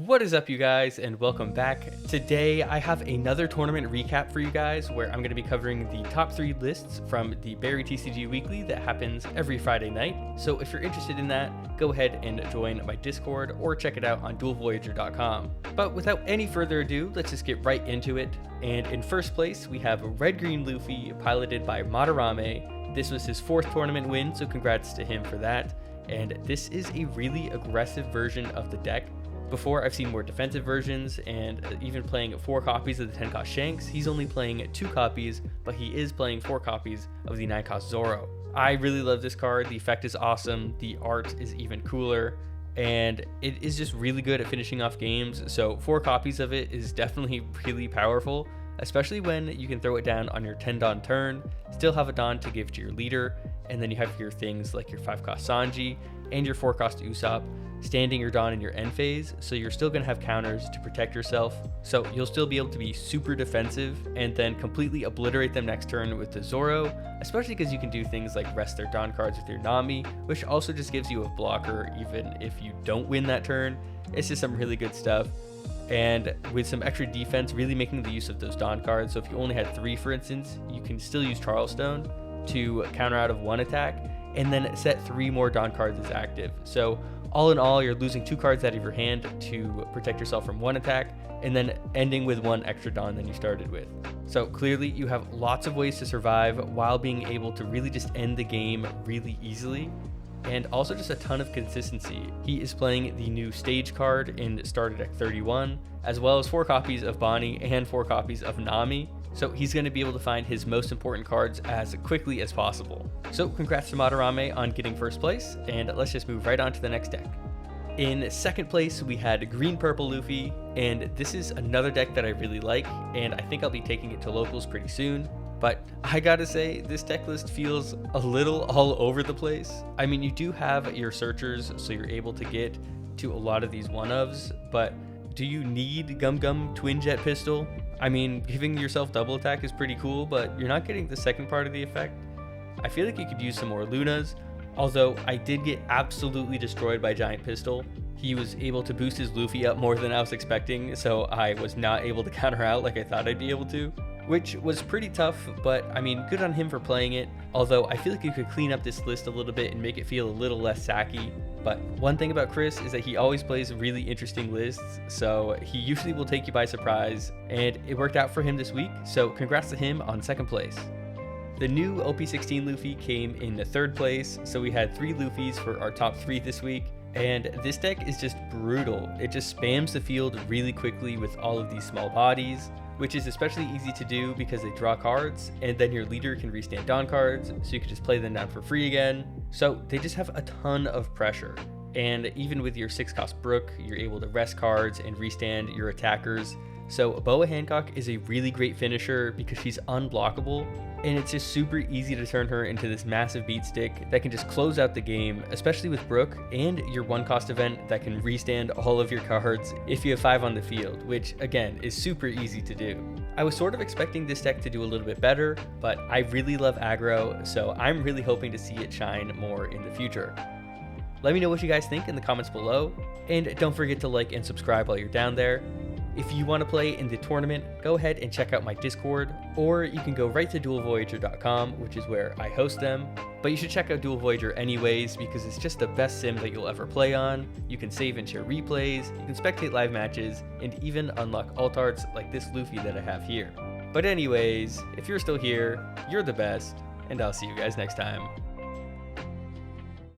What is up, you guys, and welcome back. Today I have another tournament recap for you guys where I'm going to be covering the top 3 lists from the BerryTCG Weekly that happens every Friday night. So if you're interested in that, go ahead and join my Discord or check it out on DuelVoyager.com. But without any further ado, let's just get right into it. And in first place, we have Red Green Luffy, piloted by Madarame. This was his 4th tournament win, so congrats to him for that. And this is a really aggressive version of the deck. Before, I've seen more defensive versions, and even playing 4 copies of the 10 cost Shanks, he's only playing 2 copies, but he is playing 4 copies of the 9 cost Zoro. I really love this card. The effect is awesome, the art is even cooler, and it is just really good at finishing off games, so 4 copies of it is definitely really powerful, especially when you can throw it down on your 10 Don turn, still have a Don to give to your leader, and then you have your things like your 5 cost Sanji and your 4 cost Usopp, standing your Don in your end phase, so you're still going to have counters to protect yourself, so you'll still be able to be super defensive and then completely obliterate them next turn with the Zoro, especially because you can do things like rest their Don cards with your Nami, which also just gives you a blocker even if you don't win that turn. It's just some really good stuff, and with some extra defense, really making the use of those Don cards. So if you only had 3, for instance, you can still use Charleston to counter out of 1 attack and then set 3 more Don cards as active. So all in all, you're losing 2 cards out of your hand to protect yourself from 1 attack, and then ending with 1 extra Don than you started with. So clearly you have lots of ways to survive while being able to really just end the game really easily, and also just a ton of consistency. He is playing the new stage card in starter deck 31, as well as 4 copies of Bonnie and 4 copies of Nami. So he's going to be able to find his most important cards as quickly as possible. So congrats to Madarame on getting first place, and let's just move right on to the next deck. In second place, we had Green Purple Luffy, and this is another deck that I really like, and I think I'll be taking it to locals pretty soon. But I gotta say, this deck list feels a little all over the place. I mean, you do have your searchers, so you're able to get to a lot of these one-ofs, but do you need Gum Gum Twin Jet Pistol? I mean, giving yourself double attack is pretty cool, but you're not getting the second part of the effect. I feel like you could use some more Lunas, although I did get absolutely destroyed by Giant Pistol. He was able to boost his Luffy up more than I was expecting, so I was not able to counter out like I thought I'd be able to, which was pretty tough, but I mean, good on him for playing it, although I feel like you could clean up this list a little bit and make it feel a little less sacky. But one thing about Chris is that he always plays really interesting lists, so he usually will take you by surprise, and it worked out for him this week, so congrats to him on second place. The new OP16 Luffy came in the 3rd place, so we had 3 Luffys for our top 3 this week, and this deck is just brutal. It just spams the field really quickly with all of these small bodies, which is especially easy to do because they draw cards, and then your leader can restand Don cards, so you can just play them down for free again. So they just have a ton of pressure. And even with your 6 cost Brook, you're able to rest cards and restand your attackers. So Boa Hancock is a really great finisher because she's unblockable, and it's just super easy to turn her into this massive beat stick that can just close out the game, especially with Brook and your 1 cost event that can restand all of your cards if you have 5 on the field, which again is super easy to do. I was sort of expecting this deck to do a little bit better, but I really love aggro, so I'm really hoping to see it shine more in the future. Let me know what you guys think in the comments below, and don't forget to like and subscribe while you're down there. If you want to play in the tournament, go ahead and check out my Discord, or you can go right to DuelVoyager.com, which is where I host them. But you should check out DuelVoyager anyways, because it's just the best sim that you'll ever play on. You can save and share replays, you can spectate live matches, and even unlock alt arts like this Luffy that I have here. But anyways, if you're still here, you're the best, and I'll see you guys next time.